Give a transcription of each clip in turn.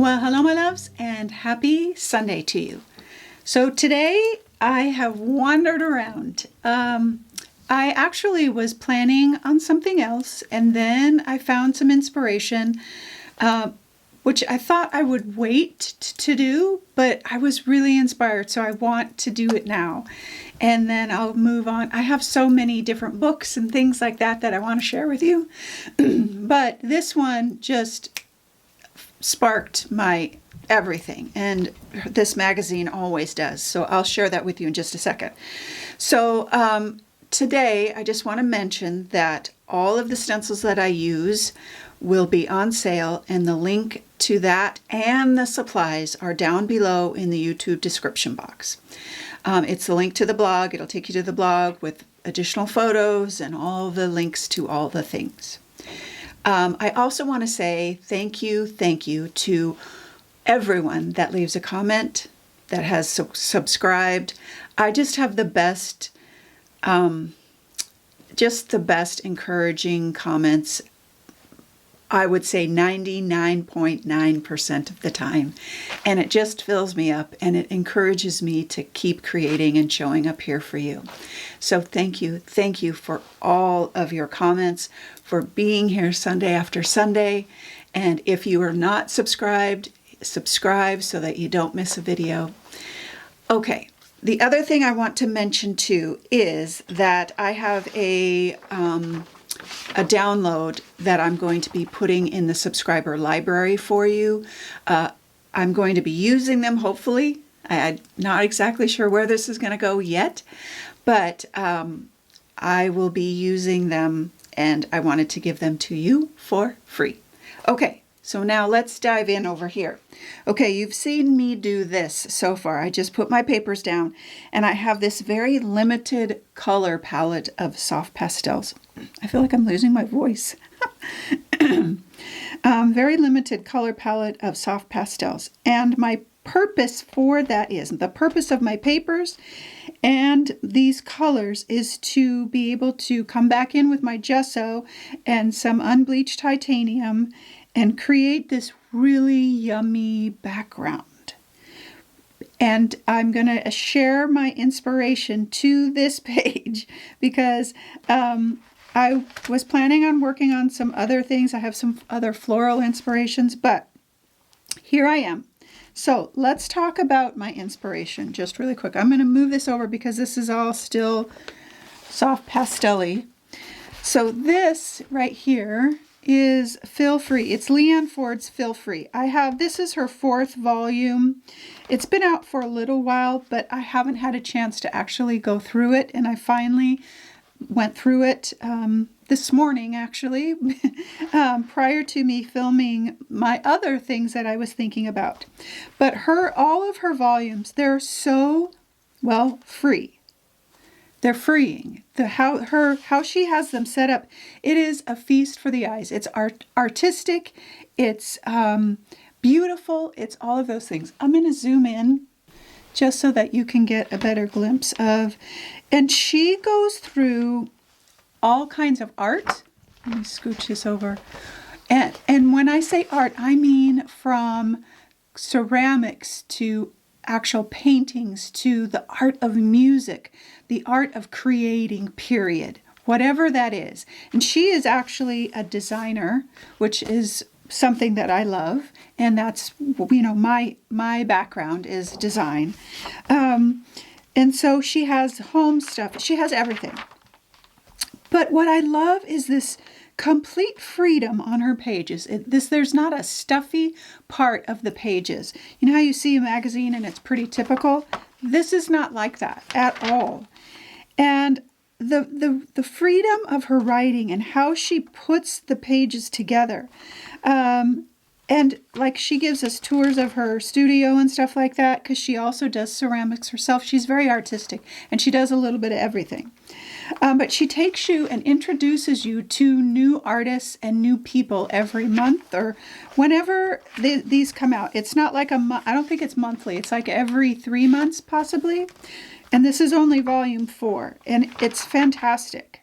Well, hello, my loves, and happy Sunday to you. So today I have wandered around. I actually was planning on something else, and then I found some inspiration, which I thought I would wait to do, but I was really inspired, so I want to do it now. And then I'll move on. I have so many different books and things like that I want to share with you. But this one just sparked my everything, and this magazine always does, so I'll share that with you in just a second. So today I just want to mention that all of the stencils that I use will be on sale, and the link to that and the supplies are down below in the YouTube description box. It's the link to the blog. It'll take you to the blog with additional photos and all the links to all the things. I also want to say thank you to everyone that leaves a comment, that has subscribed. I just have the best, encouraging comments. I would say 99.9% of the time. And it just fills me up, and it encourages me to keep creating and showing up here for you. So thank you for all of your comments, for being here Sunday after Sunday. And if you are not subscribed, subscribe so that you don't miss a video. Okay, the other thing I want to mention too is that I have a download that I'm going to be putting in the subscriber library for you. I'm going to be using them, hopefully. I'm not exactly sure where this is going to go yet, but I will be using them, and I wanted to give them to you for free. Okay, so now let's dive in over here. Okay, you've seen me do this so far. I just put my papers down, and I have this very limited color palette of soft pastels. I feel like I'm losing my voice. Very limited color palette of soft pastels. And my purpose for that is, the purpose of my papers and these colors is to be able to come back in with my gesso and some unbleached titanium and create this really yummy background. And I'm going to share my inspiration to this page because I was planning on working on some other things. I have some other floral inspirations, but here I am. So let's talk about my inspiration just really quick. I'm going to move this over because this is all still soft pastel-y. So this right here is Feel Free. It's Leanne Ford's Feel Free. This is her 4th volume. It's been out for a little while, but I haven't had a chance to actually go through it, and I finally went through it this morning, actually, prior to me filming my other things that I was thinking about. But all of her volumes, they're so, well, free. They're freeing. How she has them set up, it is a feast for the eyes. It's artistic, it's beautiful, it's all of those things. I'm going to zoom in just so that you can get a better glimpse of. And she goes through all kinds of art. Let me scooch this over. And when I say art, I mean from ceramics to actual paintings to the art of music, the art of creating, period. Whatever that is. And she is actually a designer, which is something that I love, and that's, my background is design. And so she has home stuff. She has everything. But what I love is this complete freedom on her pages. There's not a stuffy part of the pages. You know how you see a magazine and it's pretty typical? This is not like that at all. And the freedom of her writing and how she puts the pages together. And like she gives us tours of her studio and stuff like that, because she also does ceramics herself. She's very artistic, and she does a little bit of everything. But she takes you and introduces you to new artists and new people every month or whenever these come out. It's not like I don't think it's monthly. It's like every 3 months possibly. And this is only volume 4, and it's fantastic.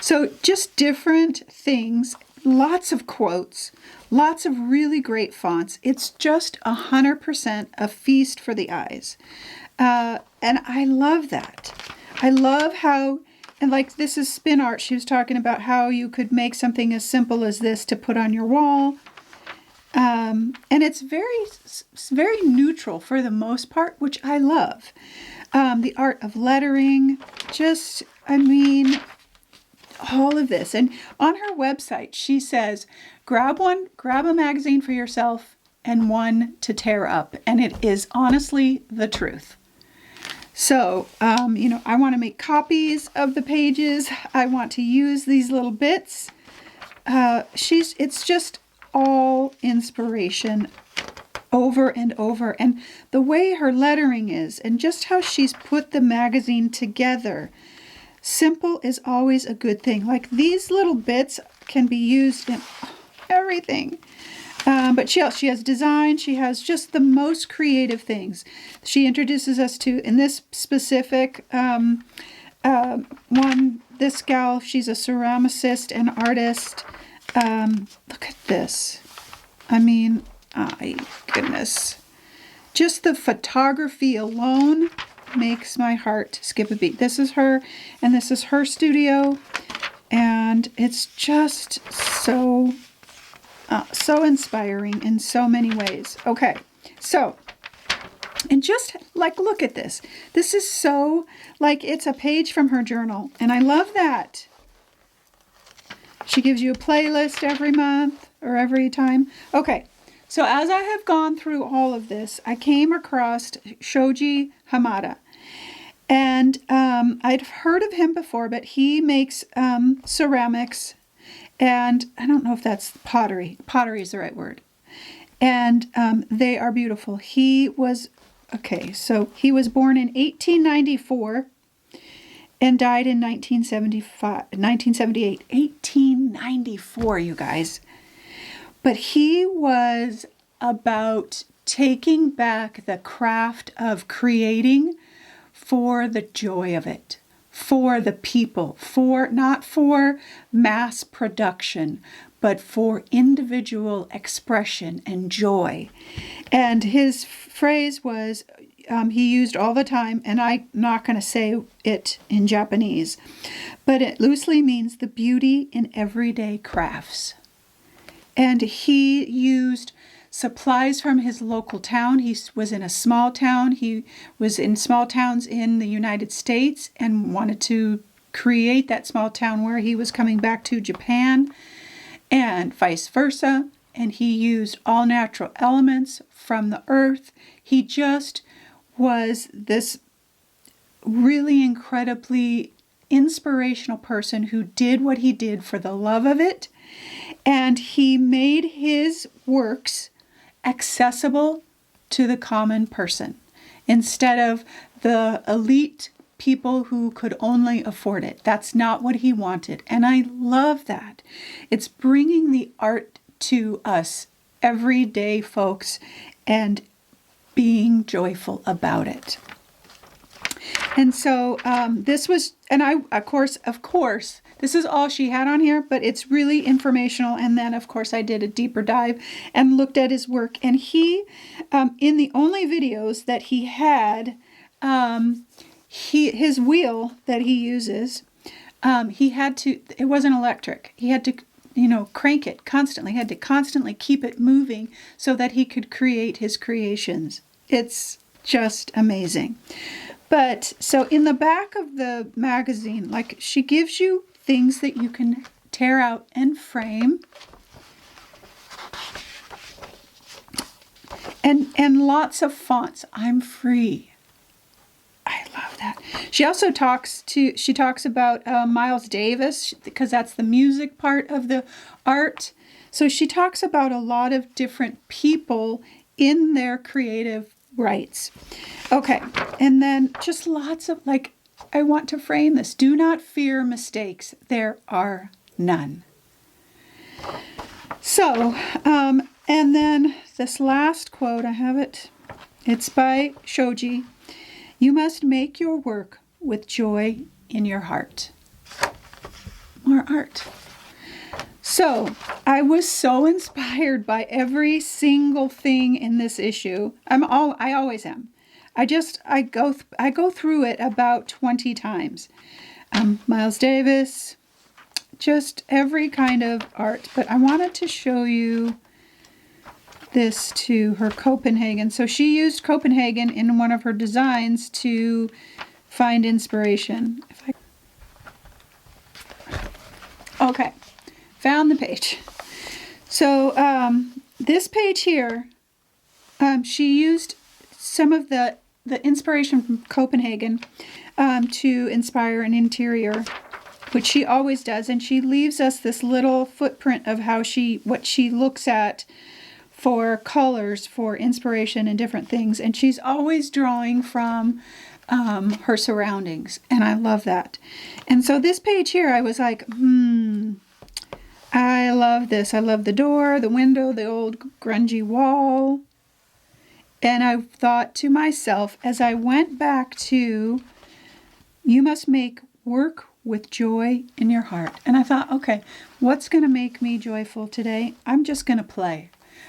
So just different things, lots of quotes, Lots of really great fonts. It's just 100% a feast for the eyes. And I love that. I love how, and like this is spin art. She was talking about how you could make something as simple as this to put on your wall. And it's very neutral for the most part, which I love. The art of lettering, just, I mean, all of this. And on her website, she says, grab a magazine for yourself and one to tear up. And it is honestly the truth. So, I want to make copies of the pages. I want to use these little bits. It's just all inspiration over and over. And the way her lettering is and just how she's put the magazine together. Simple is always a good thing. Like these little bits can be used in everything. But she has design. She has just the most creative things. She introduces us to, in this specific one, this gal, she's a ceramicist and artist. Look at this. I mean, my goodness. Just the photography alone makes my heart skip a beat. This is her, and this is her studio. And it's just so inspiring in so many ways. Okay, so, and just like, look at this. This is so, like, it's a page from her journal, and I love that. She gives you a playlist every month or every time. Okay, so as I have gone through all of this, I came across Shoji Hamada. And I'd heard of him before, but he makes ceramics. And I don't know if that's pottery. Pottery is the right word. And they are beautiful. He was born in 1894 and died in 1978. 1894, you guys. But he was about taking back the craft of creating for the joy of it. For the people, not for mass production, but for individual expression and joy. And his phrase was, he used all the time, and I'm not going to say it in Japanese, but it loosely means the beauty in everyday crafts. And he used supplies from his local town. He was in a small town. He was in small towns in the United States and wanted to create that small town where he was coming back to Japan and vice versa. And he used all natural elements from the earth. He just was this really incredibly inspirational person who did what he did for the love of it. And he made his works accessible to the common person instead of the elite people who could only afford it. That's not what he wanted. And I love that. It's bringing the art to us everyday folks and being joyful about it. And so this was, and I, of course, this is all she had on here, but it's really informational. And then, of course, I did a deeper dive and looked at his work. And he, in the only videos that he had, his wheel that he uses, he had to, it wasn't electric. He had to, crank it constantly. He had to constantly keep it moving so that he could create his creations. It's just amazing. But so in the back of the magazine, like she gives you things that you can tear out and frame. And lots of fonts. I'm free. I love that. She also talks about Miles Davis, because that's the music part of the art. So she talks about a lot of different people in their creative rights. Okay, and then just lots of, like, I want to frame this. Do not fear mistakes. There are none. So, and then this last quote, I have it. It's by Shoji. You must make your work with joy in your heart. More art. So I was so inspired by every single thing in this issue. I always am. I go through it about 20 times. Miles Davis, just every kind of art. But I wanted to show you this to her Copenhagen. So she used Copenhagen in one of her designs to find inspiration. Okay, found the page. So this page here, she used some of the inspiration from Copenhagen to inspire an interior, which she always does, and she leaves us this little footprint of what she looks at for colors, for inspiration and different things. And she's always drawing from her surroundings, and I love that. And so this page here, I was like, I love this. I love the door, the window, the old grungy wall. And I thought to myself, as I went back to, you must make work with joy in your heart. And I thought, okay, what's going to make me joyful today? I'm just going to play.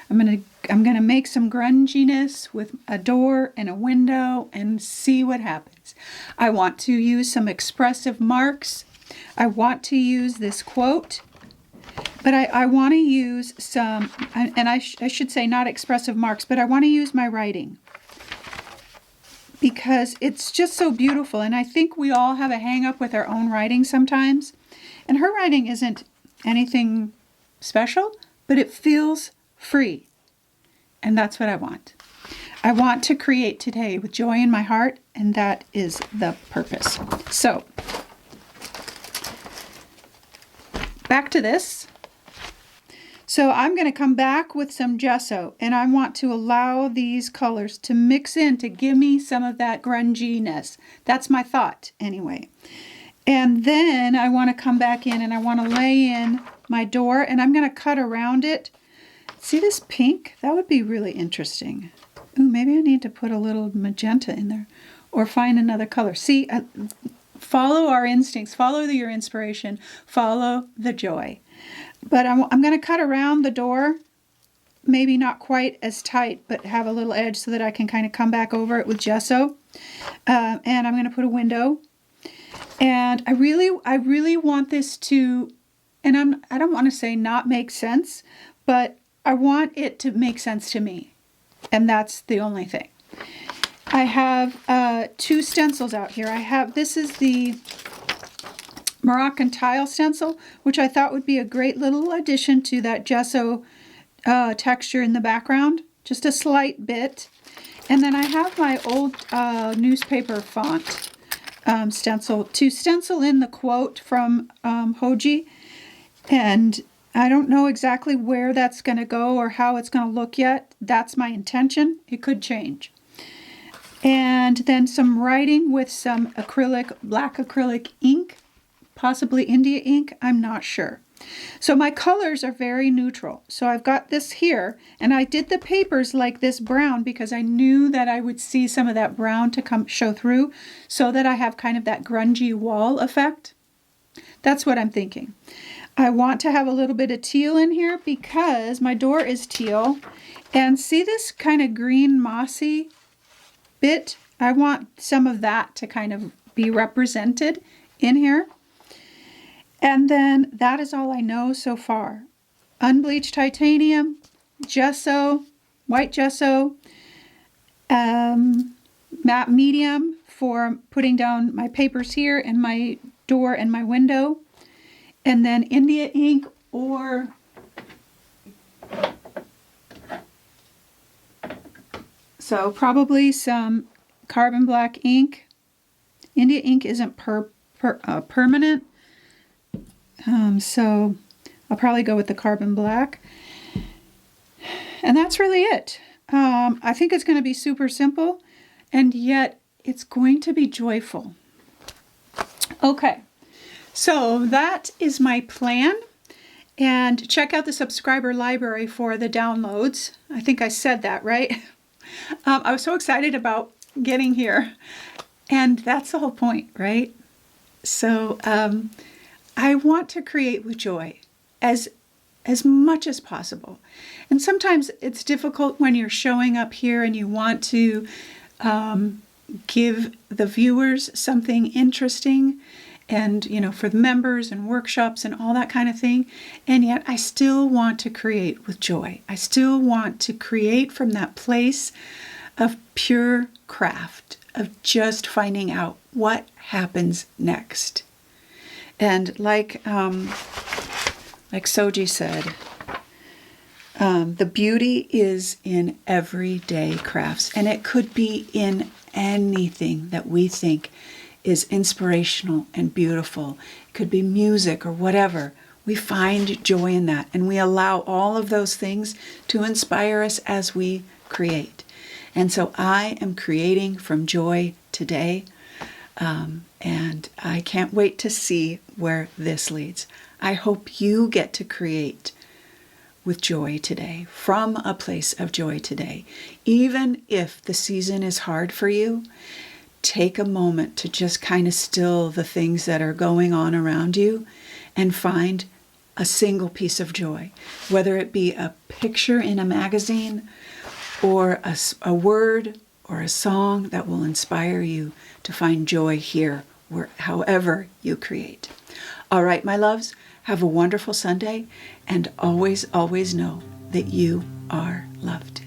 I'm going to make some grunginess with a door and a window and see what happens. I want to use some expressive marks. I want to use this quote, but I want to use some, and I should say not expressive marks, but I want to use my writing because it's just so beautiful. And I think we all have a hang up with our own writing sometimes. And her writing isn't anything special, but it feels free. And that's what I want. I want to create today with joy in my heart, and that is the purpose. So, back to this. So I'm going to come back with some gesso, and I want to allow these colors to mix in to give me some of that grunginess. That's my thought, anyway. And then I want to come back in and I want to lay in my door, and I'm going to cut around it. See this pink? That would be really interesting. Ooh, maybe I need to put a little magenta in there or find another color. See, follow our instincts, follow your inspiration, follow the joy. But I'm going to cut around the door, maybe not quite as tight, but have a little edge so that I can kind of come back over it with gesso. And I'm going to put a window. And I really want this to, and I don't want to say not make sense, but I want it to make sense to me. And that's the only thing. I have 2 stencils out here. This is the Moroccan tile stencil, which I thought would be a great little addition to that gesso texture in the background. Just a slight bit. And then I have my old newspaper font stencil to stencil in the quote from Hoji. And I don't know exactly where that's going to go or how it's going to look yet. That's my intention. It could change. And then some writing with some black acrylic ink, possibly India ink, I'm not sure. So my colors are very neutral. So I've got this here, and I did the papers like this brown because I knew that I would see some of that brown to show through so that I have kind of that grungy wall effect. That's what I'm thinking. I want to have a little bit of teal in here because my door is teal. And see this kind of green mossy bit? I want some of that to kind of be represented in here. And then that is all I know so far. Unbleached titanium, gesso, white gesso, matte medium for putting down my papers here and my door and my window. And then India ink or so probably some carbon black ink. India ink isn't permanent. So I'll probably go with the carbon black. And that's really it. I think it's going to be super simple, and yet it's going to be joyful. Okay, so that is my plan. And check out the subscriber library for the downloads. I think I said that, right? I was so excited about getting here. And that's the whole point, right? So I want to create with joy. As as much as possible. And sometimes it's difficult when you're showing up here and you want to give the viewers something interesting, and for the members and workshops and all that kind of thing. And yet I still want to create with joy. I still want to create from that place of pure craft, of just finding out what happens next. And like Soji said, the beauty is in everyday crafts, and it could be in anything that we think is inspirational and beautiful. It could be music or whatever. We find joy in that, and we allow all of those things to inspire us as we create. And so I am creating from joy today, and I can't wait to see where this leads. I hope you get to create with joy today, from a place of joy today. Even if the season is hard for you, take a moment to just kind of still the things that are going on around you and find a single piece of joy, whether it be a picture in a magazine or a word or a song that will inspire you to find joy here, however you create. All right, my loves, have a wonderful Sunday, and always, always know that you are loved.